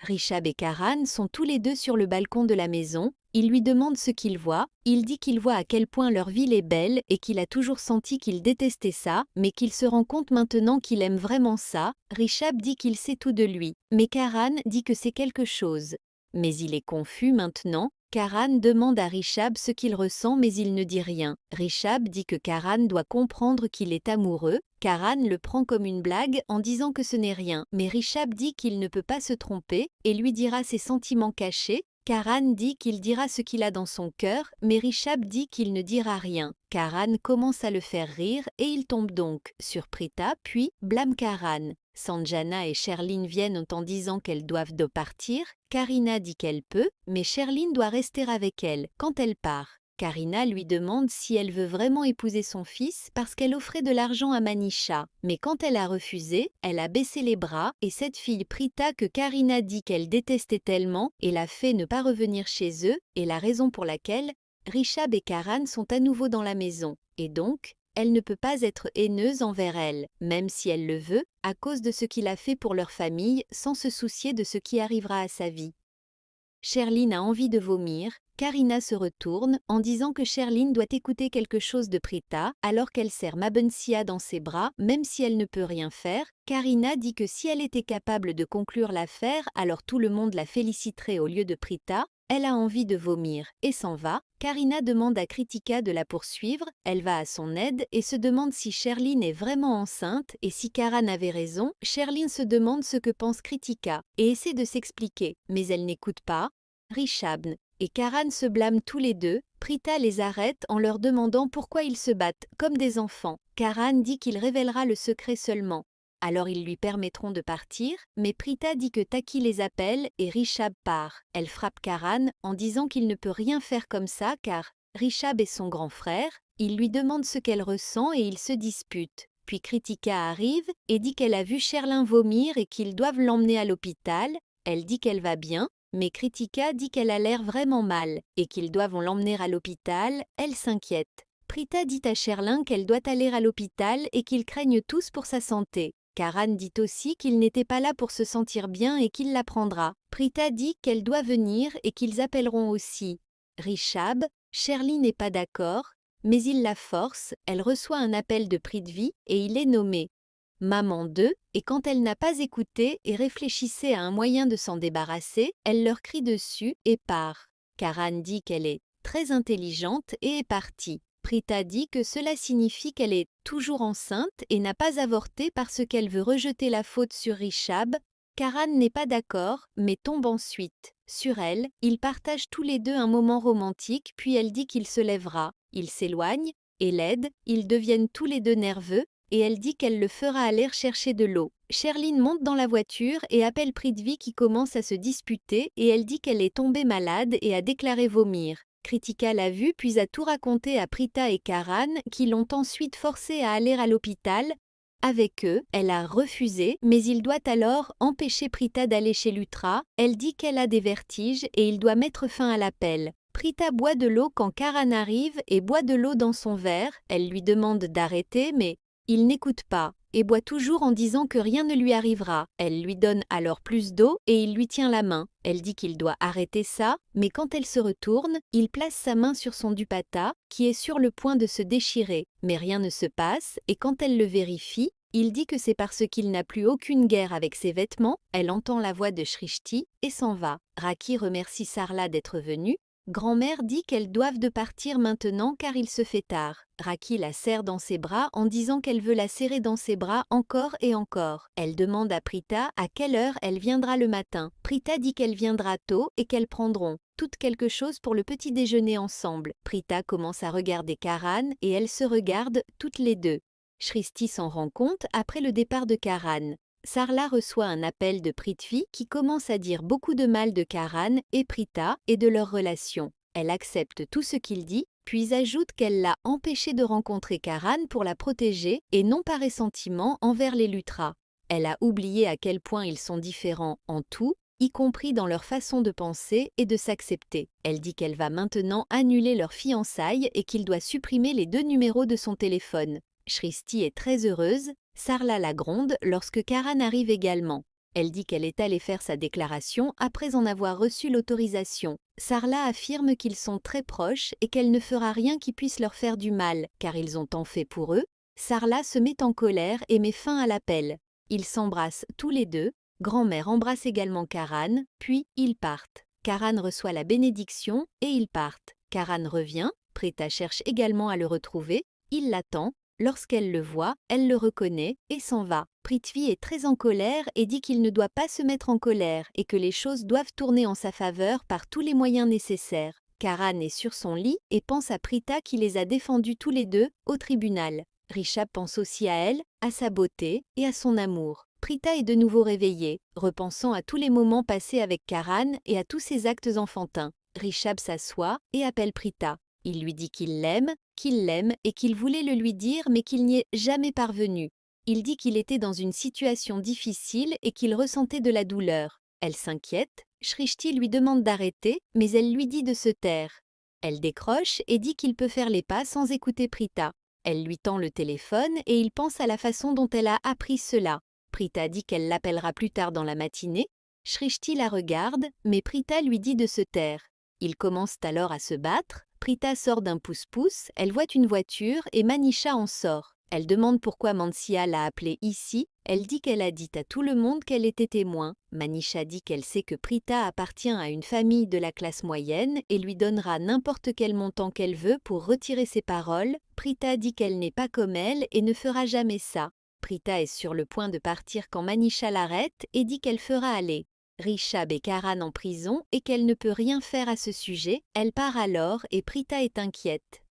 Rishab et Karan sont tous les deux sur le balcon de la maison. Il lui demande ce qu'il voit. Il dit qu'il voit à quel point leur ville est belle et qu'il a toujours senti qu'il détestait ça, mais qu'il se rend compte maintenant qu'il aime vraiment ça. Rishab dit qu'il sait tout de lui, mais Karan dit que c'est quelque chose. Mais il est confus maintenant. Karan demande à Rishab ce qu'il ressent mais il ne dit rien. Rishab dit que Karan doit comprendre qu'il est amoureux. Karan le prend comme une blague en disant que ce n'est rien, mais Rishab dit qu'il ne peut pas se tromper et lui dira ses sentiments cachés. Karan dit qu'il dira ce qu'il a dans son cœur, mais Rishab dit qu'il ne dira rien. Karan commence à le faire rire et il tombe donc sur Prita, puis blâme Karan. Sanjana et Sherline viennent en disant qu'elles doivent partir. Karina dit qu'elle peut, mais Sherline doit rester avec elle quand elle part. Karina lui demande si elle veut vraiment épouser son fils parce qu'elle offrait de l'argent à Manisha. Mais quand elle a refusé, elle a baissé les bras et cette fille Prita que Karina dit qu'elle détestait tellement et l'a fait ne pas revenir chez eux est la raison pour laquelle Rishab et Karan sont à nouveau dans la maison. Et donc, elle ne peut pas être haineuse envers elle, même si elle le veut, à cause de ce qu'il a fait pour leur famille sans se soucier de ce qui arrivera à sa vie. Sherline a envie de vomir. Karina se retourne en disant que Sherline doit écouter quelque chose de Prita alors qu'elle serre Mabensia dans ses bras, même si elle ne peut rien faire. Karina dit que si elle était capable de conclure l'affaire, alors tout le monde la féliciterait au lieu de Prita. Elle a envie de vomir et s'en va. Karina demande à Kritika de la poursuivre. Elle va à son aide et se demande si Sherline est vraiment enceinte et si Karan avait raison. Sherline se demande ce que pense Kritika et essaie de s'expliquer, mais elle n'écoute pas. Rishab et Karan se blâment tous les deux. Prita les arrête en leur demandant pourquoi ils se battent comme des enfants. Karan dit qu'il révélera le secret seulement. Alors ils lui permettront de partir, mais Prita dit que Taki les appelle et Rishab part. Elle frappe Karan en disant qu'il ne peut rien faire comme ça car Rishab est son grand frère. Il lui demande ce qu'elle ressent et ils se disputent. Puis Kritika arrive et dit qu'elle a vu Sherlin vomir et qu'ils doivent l'emmener à l'hôpital. Elle dit qu'elle va bien, mais Kritika dit qu'elle a l'air vraiment mal et qu'ils doivent l'emmener à l'hôpital. Elle s'inquiète. Prita dit à Sherlin qu'elle doit aller à l'hôpital et qu'ils craignent tous pour sa santé. Karan dit aussi qu'il n'était pas là pour se sentir bien et qu'il la prendra. Prita dit qu'elle doit venir et qu'ils appelleront aussi Rishab. Sherline n'est pas d'accord, mais il la force. Elle reçoit un appel de Prithvi et il est nommé Maman 2 et quand elle n'a pas écouté et réfléchissait à un moyen de s'en débarrasser, elle leur crie dessus et part. Karan dit qu'elle est très intelligente et est partie. Prita dit que cela signifie qu'elle est toujours enceinte et n'a pas avorté parce qu'elle veut rejeter la faute sur Rishab. Karan n'est pas d'accord, mais tombe ensuite sur elle. Ils partagent tous les deux un moment romantique, puis elle dit qu'il se lèvera. Il s'éloigne et l'aide. Ils deviennent tous les deux nerveux et elle dit qu'elle le fera aller chercher de l'eau. Sherline monte dans la voiture et appelle Prithvi qui commence à se disputer et elle dit qu'elle est tombée malade et a déclaré vomir. Kritika l'a vue puis a tout raconté à Prita et Karan qui l'ont ensuite forcée à aller à l'hôpital. Avec eux, elle a refusé, mais il doit alors empêcher Prita d'aller chez Lutra. Elle dit qu'elle a des vertiges et il doit mettre fin à l'appel. Prita boit de l'eau quand Karan arrive et boit de l'eau dans son verre. Elle lui demande d'arrêter, mais il n'écoute pas et boit toujours en disant que rien ne lui arrivera. Elle lui donne alors plus d'eau et il lui tient la main. Elle dit qu'il doit arrêter ça, mais quand elle se retourne, il place sa main sur son dupatta, qui est sur le point de se déchirer. Mais rien ne se passe, et quand elle le vérifie, il dit que c'est parce qu'il n'a plus aucune guerre avec ses vêtements. Elle entend la voix de Shrishti et s'en va. Raki remercie Sarla d'être venue. Grand-mère dit qu'elles doivent de partir maintenant car il se fait tard. Raki la serre dans ses bras en disant qu'elle veut la serrer dans ses bras encore et encore. Elle demande à Prita à quelle heure elle viendra le matin. Prita dit qu'elle viendra tôt et qu'elles prendront toutes quelque chose pour le petit déjeuner ensemble. Prita commence à regarder Karan et elles se regardent toutes les deux. Shrishti s'en rend compte après le départ de Karan. Sarla reçoit un appel de Prithvi qui commence à dire beaucoup de mal de Karan et Prita et de leur relation. Elle accepte tout ce qu'il dit, puis ajoute qu'elle l'a empêché de rencontrer Karan pour la protéger et non par ressentiment envers les Lutra. Elle a oublié à quel point ils sont différents en tout, y compris dans leur façon de penser et de s'accepter. Elle dit qu'elle va maintenant annuler leur fiançailles et qu'il doit supprimer les 2 numéros de son téléphone. Shrishti est très heureuse. Sarla la gronde lorsque Karan arrive également. Elle dit qu'elle est allée faire sa déclaration après en avoir reçu l'autorisation. Sarla affirme qu'ils sont très proches et qu'elle ne fera rien qui puisse leur faire du mal, car ils ont tant fait pour eux. Sarla se met en colère et met fin à l'appel. Ils s'embrassent tous les deux. Grand-mère embrasse également Karan, puis ils partent. Karan reçoit la bénédiction et ils partent. Karan revient, Prita cherche également à le retrouver, il l'attend. Lorsqu'elle le voit, elle le reconnaît et s'en va. Prithvi est très en colère et dit qu'il ne doit pas se mettre en colère et que les choses doivent tourner en sa faveur par tous les moyens nécessaires. Karan est sur son lit et pense à Prita qui les a défendus tous les deux au tribunal. Rishabh pense aussi à elle, à sa beauté et à son amour. Prita est de nouveau réveillée, repensant à tous les moments passés avec Karan et à tous ses actes enfantins. Rishabh s'assoit et appelle Prita. Il lui dit qu'il l'aime et qu'il voulait le lui dire mais qu'il n'y est jamais parvenu. Il dit qu'il était dans une situation difficile et qu'il ressentait de la douleur. Elle s'inquiète, Shrishti lui demande d'arrêter, mais elle lui dit de se taire. Elle décroche et dit qu'il peut faire les pas sans écouter Prita. Elle lui tend le téléphone et il pense à la façon dont elle a appris cela. Prita dit qu'elle l'appellera plus tard dans la matinée. Shrishti la regarde, mais Prita lui dit de se taire. Ils commencent alors à se battre. Prita sort d'un pouce-pouce, elle voit une voiture et Manisha en sort. Elle demande pourquoi Mansia l'a appelée ici. Elle dit qu'elle a dit à tout le monde qu'elle était témoin. Manisha dit qu'elle sait que Prita appartient à une famille de la classe moyenne et lui donnera n'importe quel montant qu'elle veut pour retirer ses paroles. Prita dit qu'elle n'est pas comme elle et ne fera jamais ça. Prita est sur le point de partir quand Manisha l'arrête et dit qu'elle fera aller Rishabh et Karan en prison et qu'elle ne peut rien faire à ce sujet. Elle part alors et Prita est inquiète.